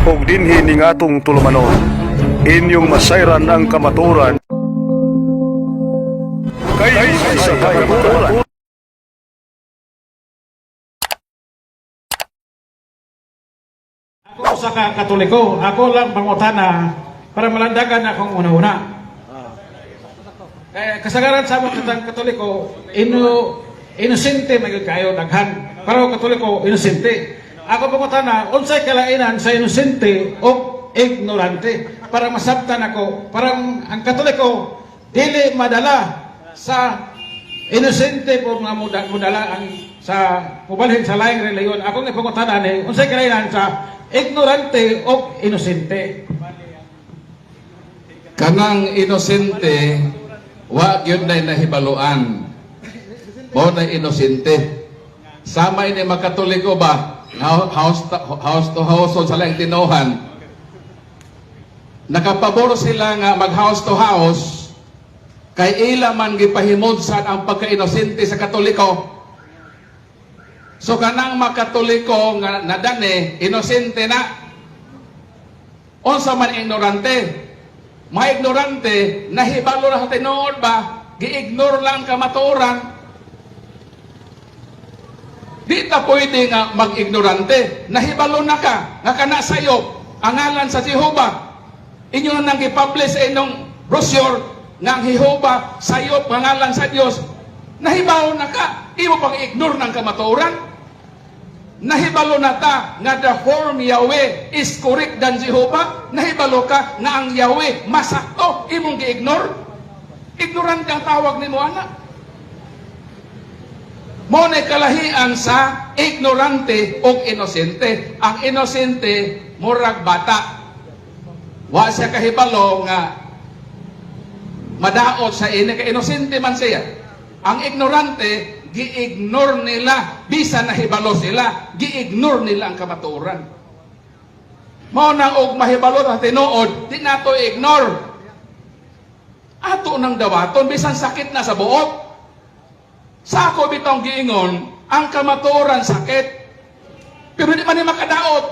og dinhi ning atong tulumanon. Inyong masayran ang kamaturan kay sa kamaturan. Ako sa Katoliko, ako lang pangutana para malandagan akong una-una. Kaya kasagaran sa mga Katoliko, inosente magiging kayo daghan. Pero Katoliko, inosente. Ako pangutana, unsay kalainan sa inosente o ignorante para masabtan ako. Parang ang Katoliko, dili madala sa inosente po nga mudala ang sa mubalhin sa laing reliyon. Ako nga pangutana ni, unsay kalainan sa ignorante o inosente. Kanang inosente, wa gyud nay nahibaluan. Mo na inosente. Sama ini makatoliko ba? House to house sa laing tinuhan. Nakapabor sila nga mag house to house kay ila man gipahimod sa ang pagka-inosente sa Katoliko. So kanang makatoliko nga nadane, inosente na. Unsa man ignorante? Mga ignorante, nahibalo na sa tinuod ba? Gi-ignore lang kamatuoran. Di ta pwede nga mag-ignorante. Nahibalo na ka, nga kana sayop, ang ngalan sa Jehova. Inyo na nang i-publish sa inyong brochure, nga ang Jehova, sayop, ang ngalan sa Diyos. Nahibalo na ka, imo pang ignore ng kamatuoran. Nahibalo na ta nga the form Yahweh is correct than Jehovah. Nahibalo ka nga ang Yahweh masakto, imong gi-ignore. Ignorant ang tawag nimo anak. Mo na kalahian sa ignorante o inosente. Ang inosente murag bata. Wa siya kahibalo nga madaot sa ina kay inosente man siya. Ang ignorante gi-ignore nila, bisan nahibalo sila, gi-ignore nila ang kamatuoran. Mao nang og mahibalo sa tinuod, di nato ignore. Ato nang dawaton, bisan sakit na sa buot. Sa ako bitong giingon, ang kamatuoran sakit, pero di man ni makadaot.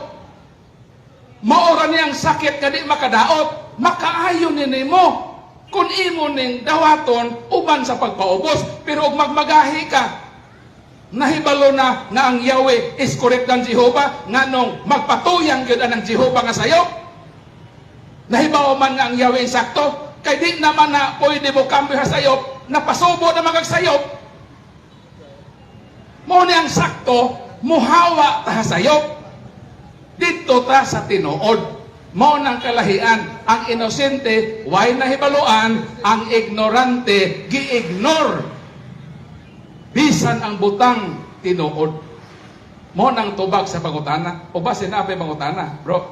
Maora niyang sakit ka di makadaot, makaayon ni mo. Kung imo ning dawaton uban sa pagpaubos, pero og magmagahi ka, nahibalo na nga ang Yahweh is correct ng Jehovah, nga nung magpatuyang yun ang Jehovah nga sayop. Nahibaw man nga ang Yahweh sakto, kay di naman na pwede mo kambyo sa sayop, napasubo na magagsayop. Mo niyang sakto, muhawa ta sayop. Dito ta sa tinuod. Mao nang kalahian, ang inosente way nahibaluan, ang ignorante gi-ignore. Bisan ang butang tinuod. Mao nang tubag sa pangutana. O ba sinabi pangutana, bro?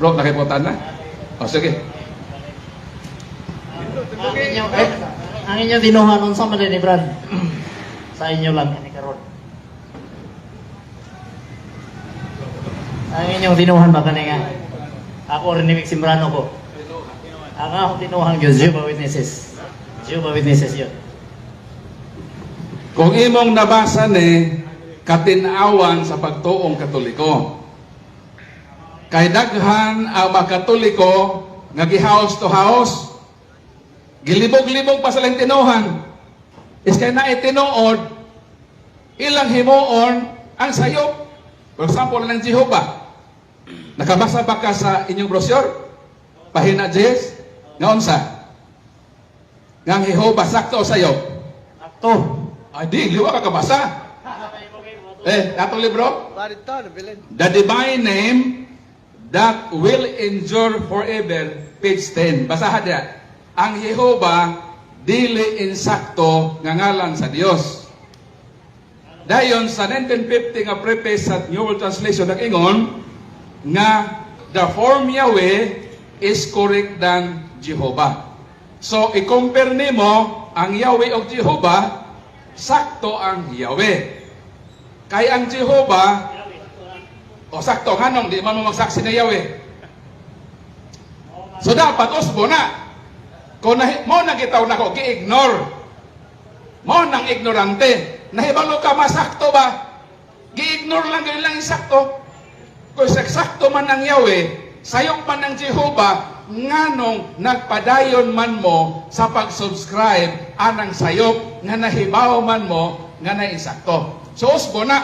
Bro, nakipangutana? O sige. Ang inyo tinuhan unsa man ni Brad? Sa inyo lang ni karon. Ang inyong tinuhan ba kanina? Ako rin ni Simbrano ko. Ang akong tinuhan yun, Jehovah Witnesses. Jehovah Witnesses yun. Kung imong nabasa ni katinawan sa pagtuong Katoliko. Kay daghan ang mga Katoliko nga gi-house to house, gilibog-libog pa sa lang tinuhan. Is kay na itinuod, ilang himuon ang sayop. For example, ng Jehovah. Nakabasa ba ka sa inyong brochure? Pahina Jess? Nga unsa? Nga ang Jehovah sakto o sayop? Sakto. Ay di, liwa ka kabasa. Atong libro? The Divine Name that will endure forever, page 10. Basahan niya. Ang Jehovah dili insakto nga ngalan sa Dios. Dayon sa 1950 nga preface sa New World Translation nag-ingon nga the form Yahweh is correct than Jehovah. So i-compare nimo ang Yahweh o Jehovah, sakto ang Yahweh. Kay ang Jehovah o sakto nganong di man mo magsaksi na Yahweh. So dapat usbo na. Kung mo nagitaw na ko, gi-ignore. Mo nang ignorante. Nahibalo ka masakto ba? Gi-ignore lang ganyan lang yung sakto. Kung sakto man ang Yahweh, sayok man ng Jehovah, nganong nagpadayon man mo sa pag-subscribe anang sayop nga nahibaw man mo nga naisakto. So usbo na,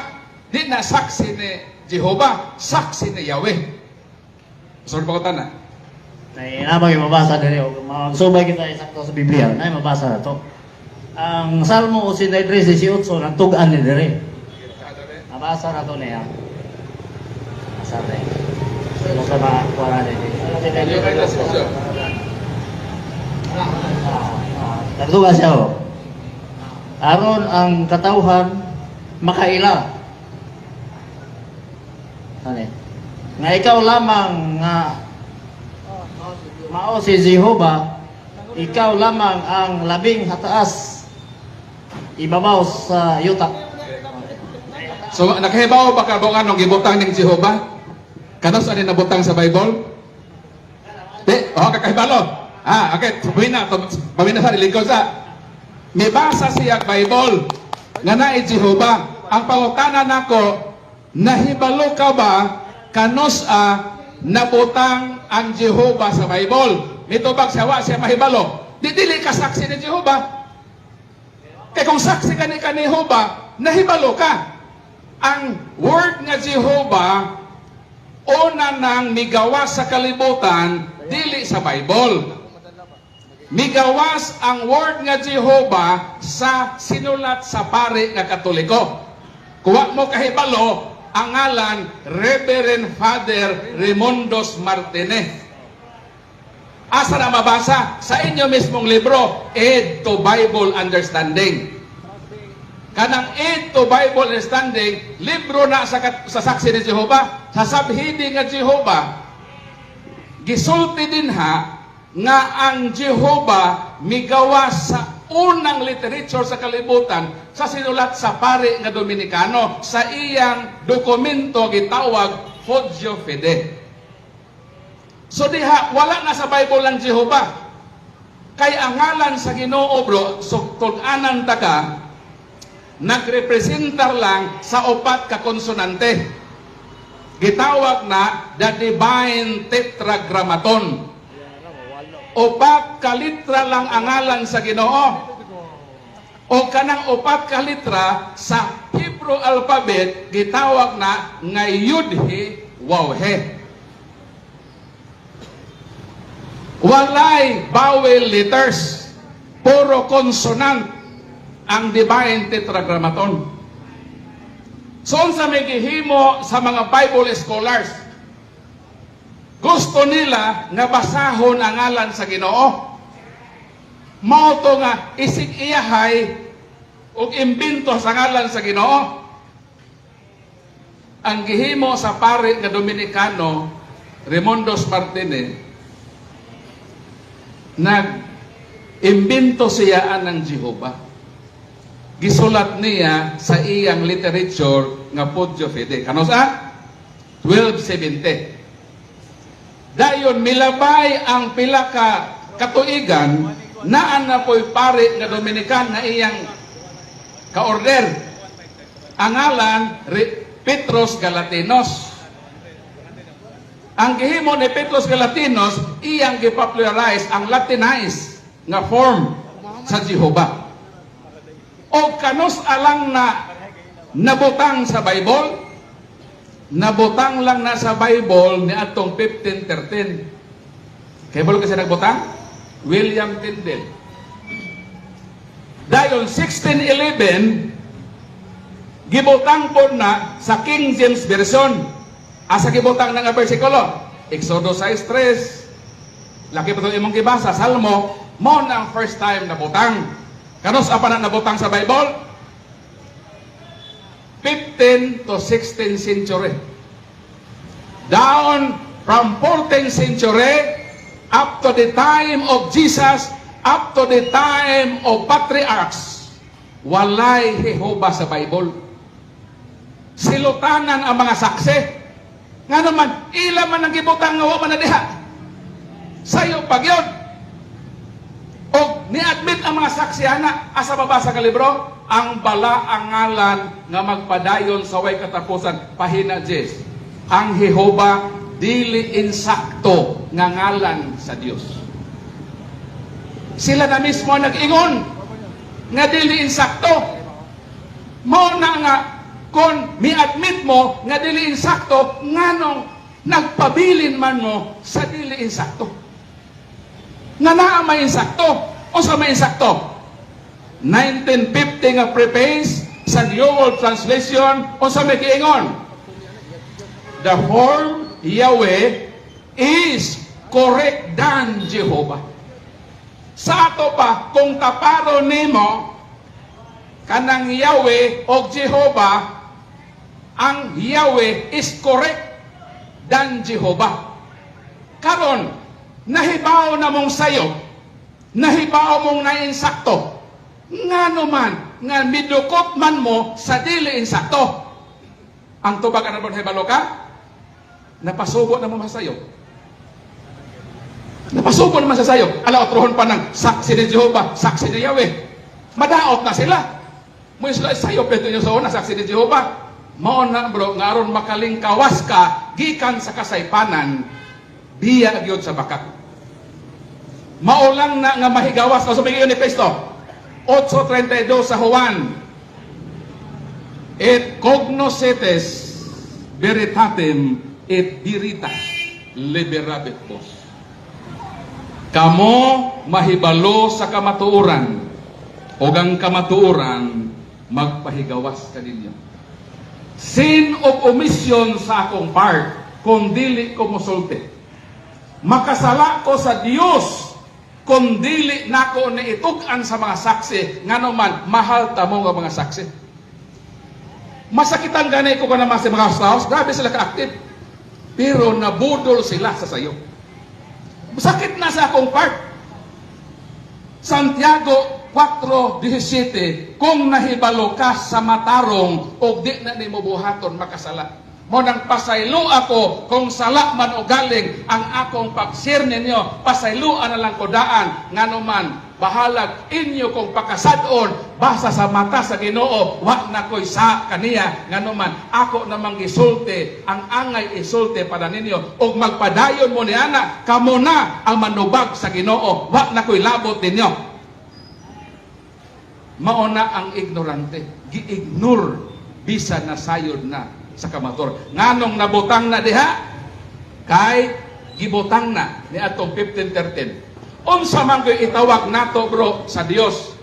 di na saksi ni Jehovah, saksi ni Yahweh. Sorry pa ko tanan. Nay namang mabasa diri og magsubay kita isakto sa Biblia. Nay mabasa na to. Ang Salmo 83:18 nagtug-an ni diri. Mabasa na to niya. Asa re. Ano sa mga kuwara diri? Nagtuga siya o. Aron ang katawhan makaila. Ano nga ikaw lamang nga mao si Jehovah, ikaw lamang ang labing hataas ibabaw sa yuta. So nakahibaw ba ka anong gibutang ning Jehovah? Kanos ani nabutang sa Bible? Kakahibalo. Okay, pamina sa lingkod sa. May basa siya Bible nga naay Jehovah. Ang pangutana nako, nahibalo ka ba kanos nabutang ang Jehovah sa Bible? Nito bang siya mahibalo? Dili ka saksi ni Jehovah. Kaya kung saksi ka ni Jehovah, nahibalo ka. Ang word nga Jehovah, una nang migawas sa kalibutan, dili sa Bible. Migawas ang word nga Jehovah sa sinulat sa pari nga Katoliko. Kuha mo kahibalo, ang ngalan Reverend Father Raimundos Martinez. Asa na mabasa? Sa inyo mismong libro, Aid to Bible Understanding. Kanang Aid to Bible Understanding, libro na sa saksi ni Jehovah, sa sabhidi nga Jehovah, gisulti din nga ang Jehovah migawas sa unang literature sa kalibutan sa sinulat sa pari nga Dominikano sa iyang dokumento gitawag Fogio Fide. So diha wala na sa Bible ang Jehovah. Kay ang ngalan sa Ginoo bro, so tug-anan taga nagrepresentar lang sa upat ka konsonante. Gitawag na the Divine Tetragrammaton. Upat ka litra lang ang ngalan sa Ginoo. O kanang upat ka litra sa Hebrew alphabet gitawag na nga Yud-He Waw-He. Walay vowel letters, puro consonant ang Divine Tetragrammaton. So sa may gihimo sa mga Bible scholars, gusto nila nga basahon ang ngalan sa Ginoo. Mao to nga isig iyahay ug imbento sa ngalan sa Ginoo. Ang gihimo sa pari nga Dominikano Raimundos Martinez, nag-imbento siya ng Jehovah. Gisulat niya sa iyang literature nga Fogio Fide. Kano sa? 1270. Dayon milabay ang pila ka katuigan naan na po'y pari nga Dominican na iyang ka-order. Ang ngalan Petros Galatinos. Ang gihimo ni Petros Galatinos, iyang gipopularize ang Latinized nga form sa Jehovah. O kanos alang na nabutang sa Bible, nabutang lang na sa Bible ni atong 1513. Kaya balo kasi nagbutang? William Tyndale. Dayon 1611, gibutang po na sa King James Version. Asa gibutang nga bersikulo? Exodo 6:3. Laki pa ito imong gibasa, Salmo, mo na ang first time nabutang. Kanos apa na nabutang sa Bible? 15th to 16th century. Down from 14th century up to the time of Jesus, up to the time of patriarchs, walay Jehovah sa Bible. Silutanan ang mga saksi. Nga naman, ila man ang gibutang nga wa man na diha. Sayo pag yun. O ni-admit ang mga saksihana, asa babasa ka libro? Ang bala ang ngalan nga magpadayon sa way katapusan, pahina Jess. ang Jehova dili insakto nga ngalan sa Dios. Sila na mismo nag-ingon nga dili insakto. Mao na nga kung mi-admit mo nga dili insakto, nganong nagpabilin man mo sa dili insakto. Nga naa may insakto. O sa may insakto? 1950 nga preface sa New World Translation o sa may kiingon. The form Yahweh is correct than Jehovah. Sa ato pa, kung taparo nimo kanang Yahweh o Jehovah, ang Yahweh is correct than Jehovah. Karon, nahibaw na mong sayo, nahibaw mong nainsakto, nga naman, nga midukot man mo sa dili insakto. Ang tubag na bon hibalo ka, napasubo na mo masayo. Napasubo naman sa sayo. Ala, otrohon pa ng saksi ni Jehovah, saksi ni Yahweh. Madaot na sila. Muna sila, sayo, peto nyo sa una, saksi ni Jehovah. Mao na, bro, nga aron makaling kawas ka, gikan sa kasaypanan, biya gyud sa bakat. Maulang na nga mahigawas o sumigayon ni Kristo. 8:32 sa Juan. Et cognoscetes veritatem et veritas liberabit vos. Kamo mahibalo sa kamatuoran, o ang kamatuoran magpahigawas kaninyo. Sin of omission sa akong part, kung dili ko mosulti. Makasala ko sa Dios kung dili nako ni itug-an sa mga saksi, ngano man mahal ta mo nga mga saksi. Masakitan ganay ko kana mas mga house, grabe sila ka-active. Pero nabudol sila sa sayo. Sakit na sa akong part. Santiago 4:17, kung nahibalo ka sa matarong o di na nimo buhaton makasala. Mo nang pasaylo ako kung sala man o galing ang akong pag-share ninyo, pasayloan na lang ko daan, nganuman bahalag inyo kung pakasadon basa sa mata sa Ginoo, wa na ko'y sa kaniya, nganuman ako namang gisulti, ang angay isulti para ninyo, og magpadayon mo ni ana, kamo na ang manubag sa Ginoo, wa na ko'y labot ninyo. Mauna ang ignorante, gi-ignore bisan na sayod na sa kamator. Nganong nabutang na diha? Kay gibutang na ni atong 15:13. Unsa man ko'y itawag nato, bro, sa Dios?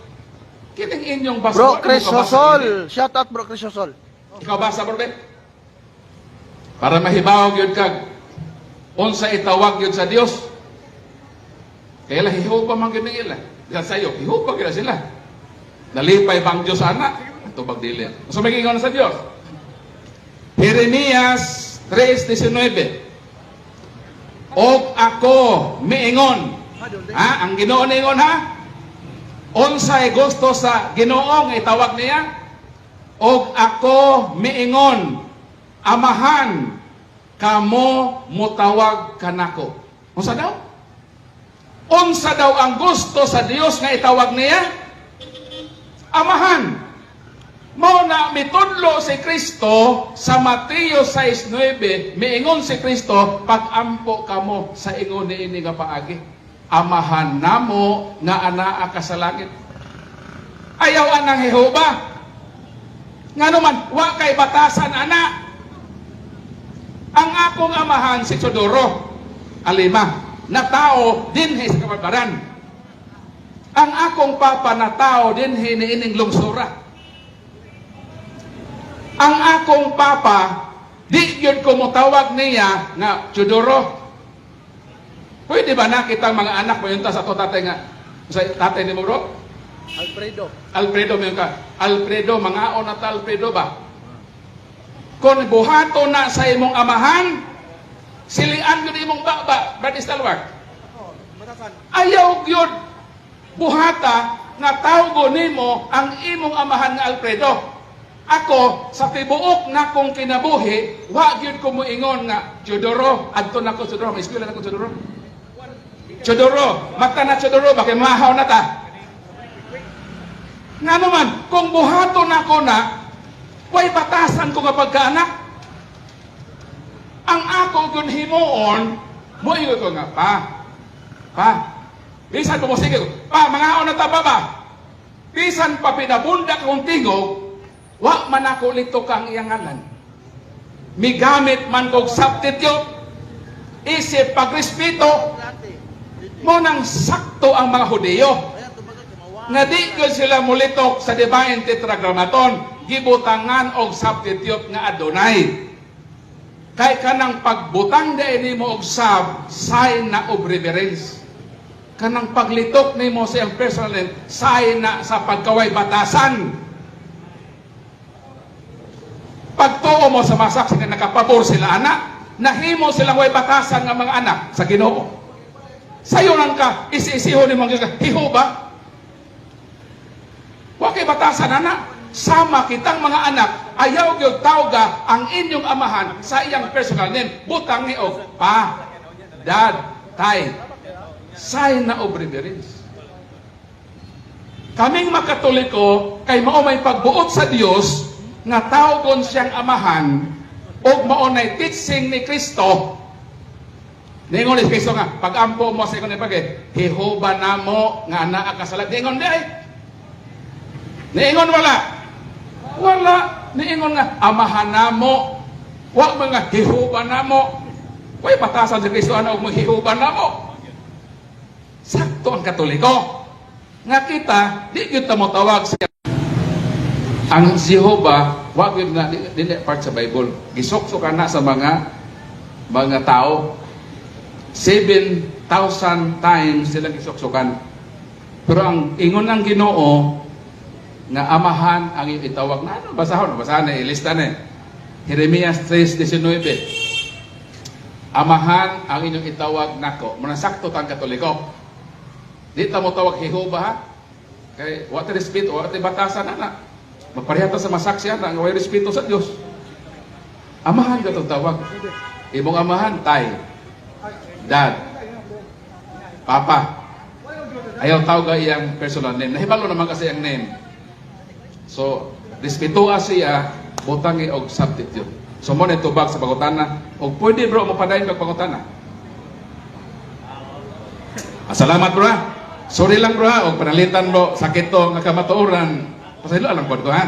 Kining inyong basa. Bro Crisosol. Shout out Bro Crisosol. Ikaw basa, bro, be? Para mahibaw gyud kag unsa itawag gyud sa Dios. Kaya la hiho pa man gyud nila. Diha sayo, hiho pa gyud sila. Nalipay bang Dios ana? Tubag dili. Unsa may gingon sa Dios? Jeremias 3:19. Og ako miingon. Ha? Ang Ginoo ningon ha? Unsay gusto sa Ginoo nga itawag niya? Og ako miingon, amahan, kamo mutawag kanako. Unsa daw? Unsa daw ang gusto sa Dios nga itawag niya? Amahan. Mao na mitudlo si Kristo sa Mateo 6:9, miingon si Kristo, pag-ampo kamo sa ingon niini nga paagi. Amahan namo nga anaa ka sa langit. Ayaw anang Jehova. Ngano man wa kay batasan ana. Ang akong amahan si Chodoro, alima, na tao dinhi sa kabarbaran. Ang akong papa na tao dinhi niining lungsura. Ang akong papa, di yun ko motawag niya nga Chodoro. Pwede ba nakita mga anak mo yun sa to tatay nga, sa tatay ni mo, bro? Alfredo mo yun ka. Alfredo, mga o na ta Alfredo ba? Kung buhato na sa imong amahan, silian yun imong baba, Brad Stalwart. Ayaw yun buhata nga tawgo nimo ang imong amahan nga Alfredo. Ako, sa tibuok na kong kinabuhi, wa gyud ko moingon nga, Chodoro, adto na ko Chodoro, may eskwela na ko Chodoro. Chodoro, mata na Chodoro, bakit mahaw na ta? Nga naman, kung buhato na ko na, way batasan ko nga pagkaanak. Ang ako kung himuon, mo ingo ko nga, pa, bisan mo sige ko, pa, mga na taba ba? Bisan pa pinabunda kong tingog, wa man ako lito kang iyang ngalan. Migamit man kong substitute, isip pagrespeto, mo nang sakto ang mga Hudiyo. Nga di ko sila mulitok sa Divine Tetragrammaton, gibutangan og substitute nga Adonai. Kay kanang pagbutang da nimo og sign na of reverence. Kanang paglitok nimo sa iyang personal name, sign na sa pagkaway batasan. Pagtuo mo sa masak nga nakapabor sila anak, nahimo silang way batasan nga mga anak sa Ginoo. Sayo lang ka, isi-isiho nimo nga hiho ba? Wa kay batasan anak. Sama kitang mga anak, ayaw gyud tawga ang inyong amahan sa iyang personal name. Butang ni og pa, dad, tay. Sign na of reverence. Kaming makatoliko kay mao may pagbuot sa Dios nga tawgon siyang amahan og mao nay teaching ni Kristo. Ningon ni Kristo nga pagampo mo sa ikon ipagay, Jehova namo nga anaa ka sa ningon di ay. Ningon wala, niingon nga, amahan namo, wag mga hihuban namo. Way patasan si Kristo ana og mga hihuban namo. Sakto ang Katoliko. Nga kita, di kita mo tawag siya. Ang Jehova, wag yun na, di part sa Bible. Gisokso ka na sa mga tao. 7,000 times silang gisoksokan. Pero ang ingon ng Ginoo, nga amahan ang iyong itawag na ano, basahan na, ilista na Jeremias 3:19. Amahan ang inyong itawag nako. Manasakto tang Katoliko. Di ta mo tawag Jehova ha? Kay wala respeto, wala batasan na. Magparehata sa masaksyan na way respeto sa Dios. Amahan ka itong tawag. Imong amahan, tay, dad, papa. Ayaw tawag iyang personal name. Nahibalo naman kasi ang name. So, respetuha siya, butangi og substitute. So, mo na itubag sa pangutana. O pwede bro, mapadayin kag pangutana. Salamat bro ha. Sorry lang bro ha. O panalitan mo sakit to nga kamatuoran. Pasaylo alam ko ha.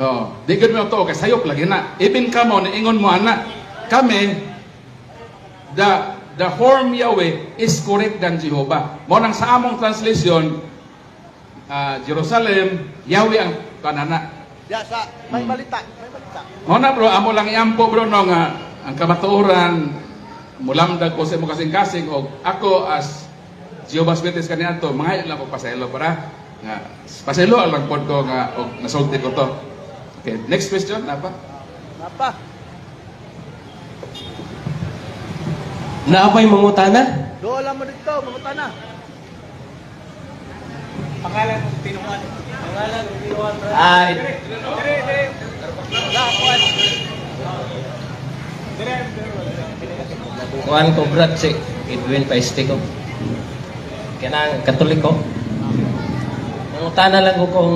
Oh, di gud mo to kay sayop lagi na. Even kamo niingon mo ana, kami the form Yahweh is correct than Jehovah. Mo nang sa among translation Jerusalem, Yahweh ang kanana. Yasa, may balita. Muna bro, amo lang iampo bro no nga ang kamatuoran mulamdag ko sa mo kasing-kasing og ako as Jehovah's Witness kaniadto, mga lang ko pasaylo para nga pasaylo lang pod ko nga og nasulti ko to. Okay, next question napa? Napa? Naapay mangutana? Doon lang mo dito, mamunta na. Pangalan mo tinuan. Pangalan mo tinuan. Ay. Kuan ko brat si Edwin Paistiko. Kanang Katoliko. Mangutana lang ko kung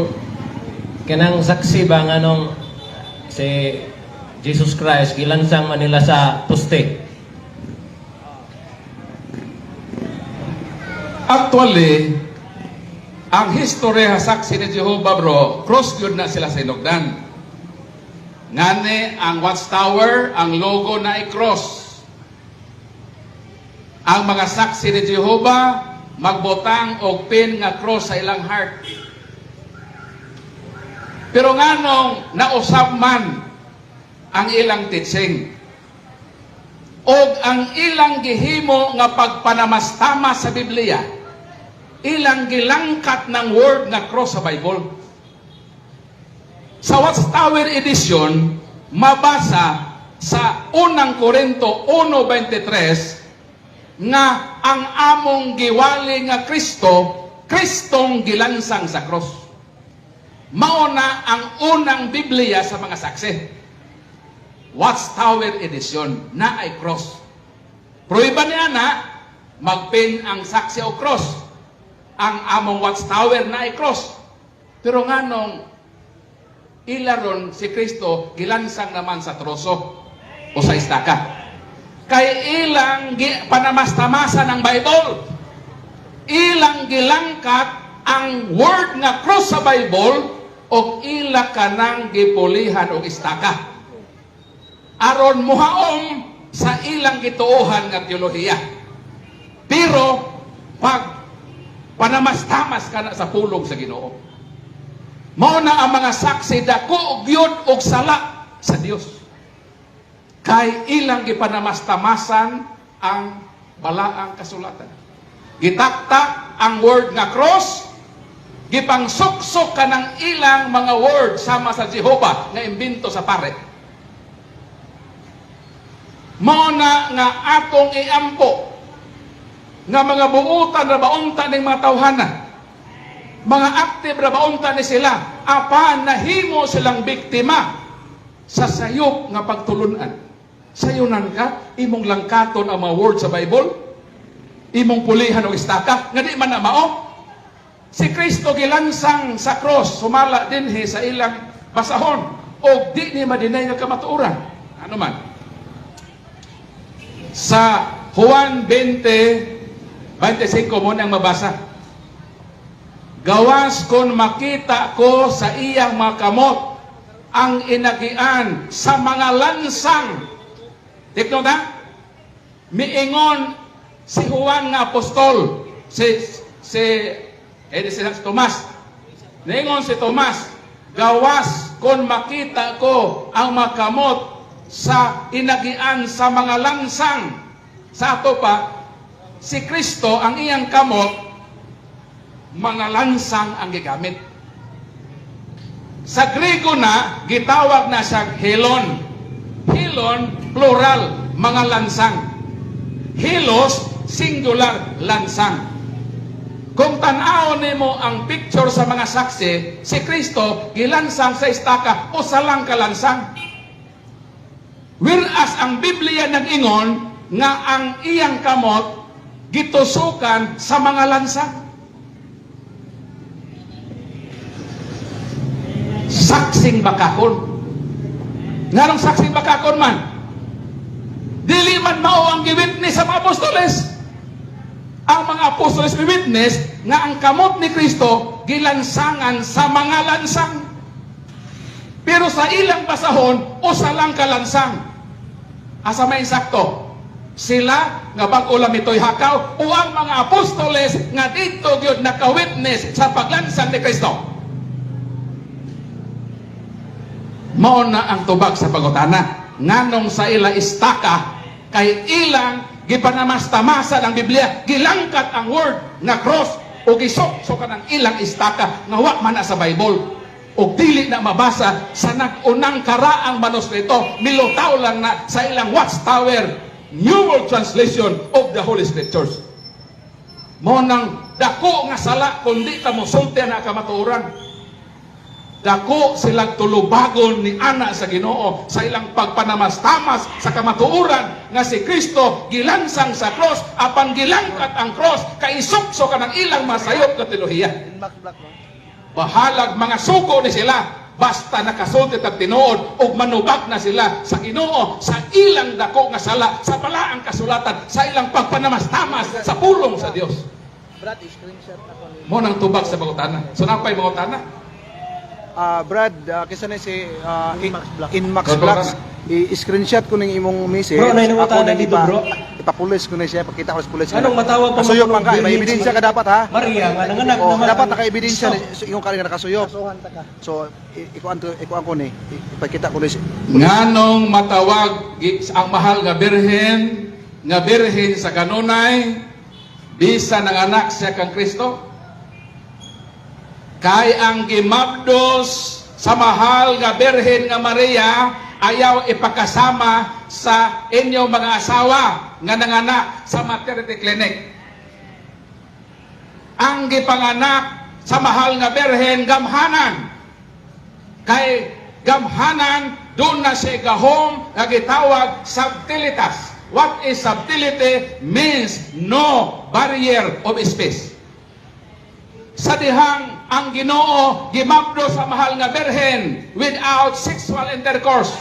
kanang saksi ba nganong si Jesus Christ gilansang Manila sa poste. Actually, ang history ha saksi ni Jehovah bro, cross yun na sila sa inugdan. Ngani ang watchtower, ang logo na i-cross. Ang mga saksi ni Jehovah magbotang og pin nga cross sa ilang heart. Pero nganong nausab man ang ilang teaching og ang ilang gihimo nga pagpanamastama sa Biblia, ilang gilangkat ng word na cross sa Bible. Sa Watchtower edition, mabasa sa 1 Korinto 1:23 nga ang among giwali nga Kristo, Kristong gilansang sa cross. Mauna ang unang Biblia sa mga saksi. Watchtower edition na ay cross. Pruiba niya na magpin ang saksi o cross. Ang among watchtower na ay cross. Pero nganong ilaron si Kristo gilansang naman sa troso. o sa istaka. Kay ilang panamastamasan ng Bible, ilang gilangkat ang word nga cross sa Bible o ila kanang gipulihan og istaka aron muhaom sa ilang gituohan nga teolohiya. Pero pag panamastamas ka na sa pulong sa Ginoo, mao na ang mga saksi dako og gyud og sala sa Dios. Kay ilang gipanamastamasan ang balaang kasulatan. Gitaktak ang word nga cross, gipangsuksok ka ng ilang mga word sama sa Jehovah nga imbento sa pare. Mao na nga atong iampo nga mga buutan na baunta ng mga tawhana, mga active na baunta ni sila, apan nahimo silang biktima sa sayop nga pagtulunan. Sayunan ka, imong langkaton ang mga word sa Bible, imong pulihan o istaka, nga di man na mao. Si Kristo gilansang sa cross, sumala dinhi sa ilang basahon, o di ni madinay nga kamatuoran. Ano man? Sa Juan 20:25 mo nang mabasa. Gawas kon makita ko sa iyang mga kamot ang inagian sa mga lansang. Tikno na? Miingon si Juan nga apostol, si Tomas. Niingon si Tomas, gawas kon makita ko ang mga kamot sa inagian sa mga lansang. Sa ato pa, si Kristo ang iyang kamot, mga lansang ang gigamit. Sa Griego na, gitawag na siya helon. Helon, plural, mga lansang. Helos, singular, lansang. Kung tanaw nimo ang picture sa mga saksi, si Kristo gilansang sa istaka o salang kalansang. Whereas ang Biblia nag-ingon nga ang iyang kamot gitusukan sa mga lansang. Saksing bakakon. Nganong saksing bakakon man? Dili man mao ang giwitness sa mga apostoles. Ang mga apostoles giwitness nga ang kamot ni Kristo gilansangan sa mga lansang. Pero sa ilang basahon o sa lang kalansang. Asa may sakto? Sila nga bag-o lamitoy hakaw o ang mga apostoles nga dito gyud naka-witness sa paglansang ni Kristo. Mao na ang tubag sa pangutana. Nganong sa ila istaka kay ilang gipanamastamasan ang Biblia, gilangkat ang word nga cross o gisok-sok ang ilang istaka nga wa man na sa Bible o dili na mabasa sa nag-unang karaang manuskrito, milutaw lang na sa ilang watchtower, New World Translation of the Holy Scriptures. Mao nang dako nga sala kundi ta mosulti na kamatuoran. Dako silang tulubagon ni ana sa Ginoo sa ilang pagpanamastamas sa kamatuoran nga si Kristo gilansang sa cross, apan gilangkat ang cross kay isukso ka ng ilang masayop na teolohiya. Bahalag mga suko ni sila basta nakasulti at tinuod o manubag na sila sa Ginoo sa ilang dako nga sala sa balaang kasulatan sa ilang pagpanamastamas sa pulong sa Dios. Brad, screenshot ako. Mo nang tubag sa pangutana. So napay pangutana. Brad, kisa na si Inmax Bro, Blacks. I-screenshot ko ng imong message. Bro, nainungutan na dito, bro. Ipapulis ko na siya, pakita ko sa pulis. Anong matawag pa Kasuyok man ka, may ebidensya ka dapat ha. Maria, nga nanganak O, naman. dapat naka-ebidensya yung kanya nakasuyok. So, ikuan ko ni, ipakita ko ni. Nganong matawag ang mahal nga birhen sa kanunay bisa ng anak siya kang Kristo? Kay ang gimabdos sa mahal nga birhen nga Maria ayaw ipakasama sa inyong mga asawa nga nanganak sa maternity clinic. Ang gipanganak sa mahal nga birhen gamhanan. Kay gamhanan doon na siya gahom nga gitawag subtilitas. What is subtlety? Means no barrier of space. Sa dihang ang Ginoo gimabdo sa mahal nga birhen without sexual intercourse.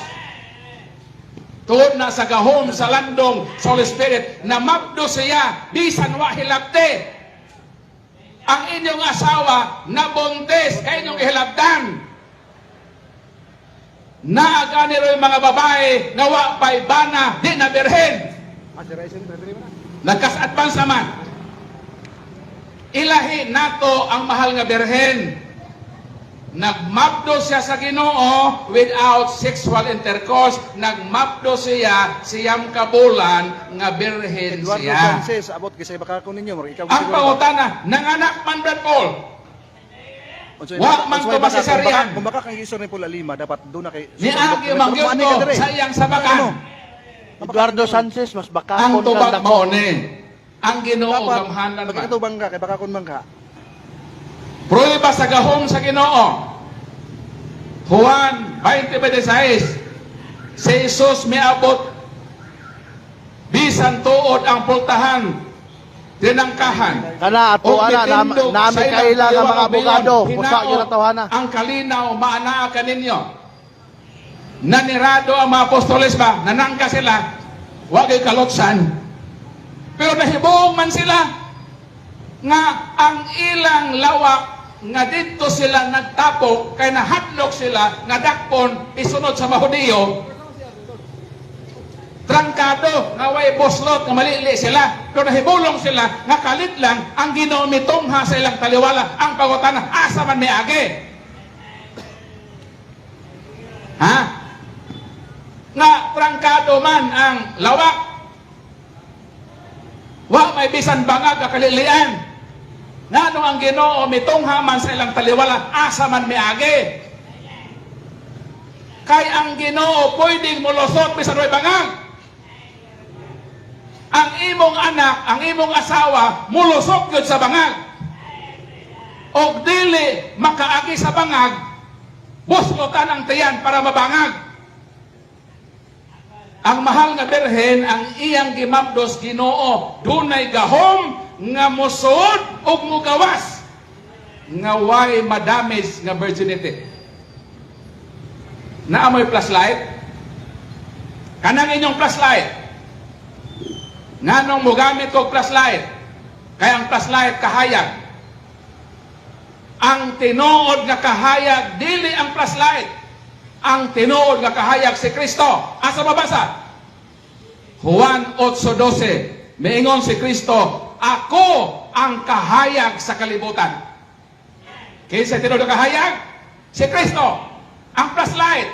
Tuod na sa gahom sa landong sa Holy Spirit na mabdo siya bisan wa hilabte. Ang inyong asawa na buntis kay inyong ihilabtan. Naagani ro yung mga babae nga wa pay bana di na birhen. Nagkas-advance naman. Ilahi nato ang mahal nga birhen. Nagmabdo siya sa Ginoo without sexual intercourse. Nagmabdo siya siyam kabulan nga birhen Eduardo siya. Francis, abot kay sa bakakon ninyo, murag ikaw Ang pangutana, nanganak man Brad Paul. Wa man ko masisaryan. Kung baka kang isor ni Pula Lima, dapat doon na kay Niagi mangyod ko sa iyang sabakan. Eduardo Sanchez, mas baka Ang kung tubag lang mo ni. Ang Ginoo dapat gamhanan man. pagkatubang ka kay bakakon man ka. Prueba sa gahom sa Ginoo. Juan 20:26. Si Jesus miabot bisan tuod ang pultahan dinangkahan. kana ato ana nami kaila nga mga abogado, pusa gyud ato ana. Ang kalinaw maanaa kaninyo. Nanirado ang mga apostoles ba? Nanangka sila. Wa kay kalotsan. Pero nahibuong man sila nga ang ilang lawak nga dito sila nagtapok kay nahadlok sila nga dakpon isunod sa Mahudiyo. Trangkado nga way boslot nga malili sila pero nahibulong sila nga kalit lang ang Ginoo mitungha sa ilang taliwala. Ang pangutana asa man miagi. Ha? Nga trangkado man ang lawak. Wa may bisan bangag ka kalilian. Nganong ang Ginoo mitungha man sa ilang taliwala asa man miagi. Kay ang Ginoo pwedeng mulusot bisan way bangag. Ang imong anak, ang imong asawa mulusot gyud sa bangag. Og dili makaagi sa bangag, buslotan ang tiyan para mabangag. Ang mahal nga birhen ang iyang gimabdos Ginoo dunay gahom nga musud ug mugawas nga way madamage nga virginity. Naamoy flashlight? Kanang inyong flashlight. Nganong mogamit og flashlight? Kaya ang flashlight kahayag. Ang tinuod nga kahayag dili ang flashlight. Ang tinuod nga kahayag si Kristo. Asa mabasa? Juan 8:12. Miingon si Kristo, ako ang kahayag sa kalibutan. Kinsa tinuod nga kahayag? Si Kristo. Ang flashlight.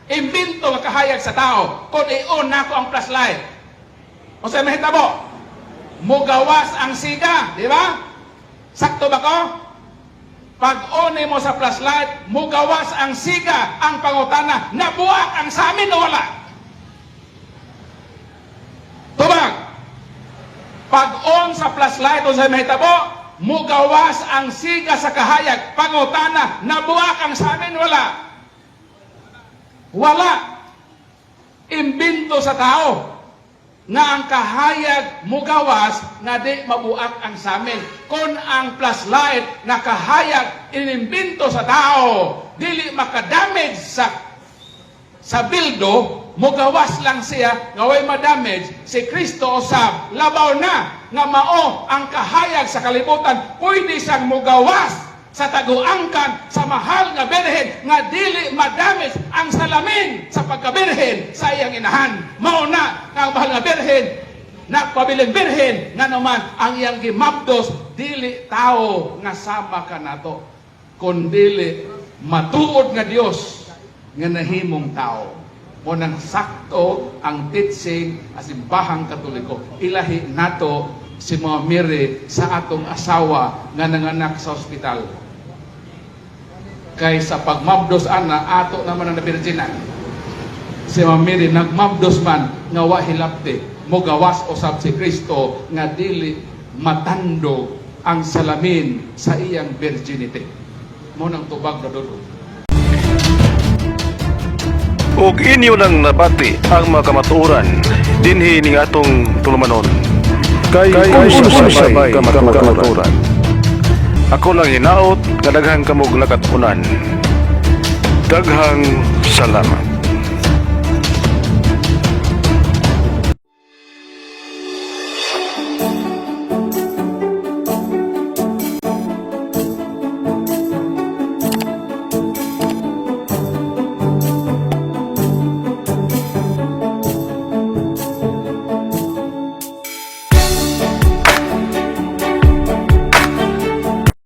Imbento nga kahayag sa tao. Kung iyon nako ang flashlight. O sa mahitabo, mugawas ang siga, di ba? Sakto ba ko? Pag-one mo sa flashlight, mugawas ang siga, ang pangutana, nabuak ang samin o wala? Tubag. Pag-on sa flashlight o sa mahitabo, mugawas ang siga sa kahayag, pangutana, nabuak ang samin wala? Wala. Imbento sa tao nga ang kahayag mugawas nga di mabuak ang samin. Kung ang flashlight na kahayag inimbento sa tao dili makadamage sa bildo, mugawas lang siya nga way madamage. Si Kristo usab labaw na nga mao ang kahayag sa kalibutan, pwede siyang mugawas sa taguangkan sa mahal nga birhen nga dili madamage ang salamin sa pagkabirhen sa iyang inahan. Mao na ang mahal nga birhen nagpabiling birhen nga naman ang iyang gimabdos dili tao nga sama ka nato kundi matuod nga Dios nga nahimong tao. Mo nang sakto ang teaching sa simbahang Katoliko. Ilahi nato si Mama Mary sa atong asawa nga nanganak sa ospital. Kay sa pagmabdos ana ato naman ang nabirginan. Si Mama Mary nagmabdos man nga wa hilapte, mogawas usab si Kristo nga dili matandog ang salamin sa iyang virginity. Mo nang tubag na dulo. ug inyo nang nabati ang mga kamatuoran dinhi ning atong tulumanon. Kay sabay kamatuoran. Ako lang hinaot nga daghang kamog nakatunan. Daghang salamat.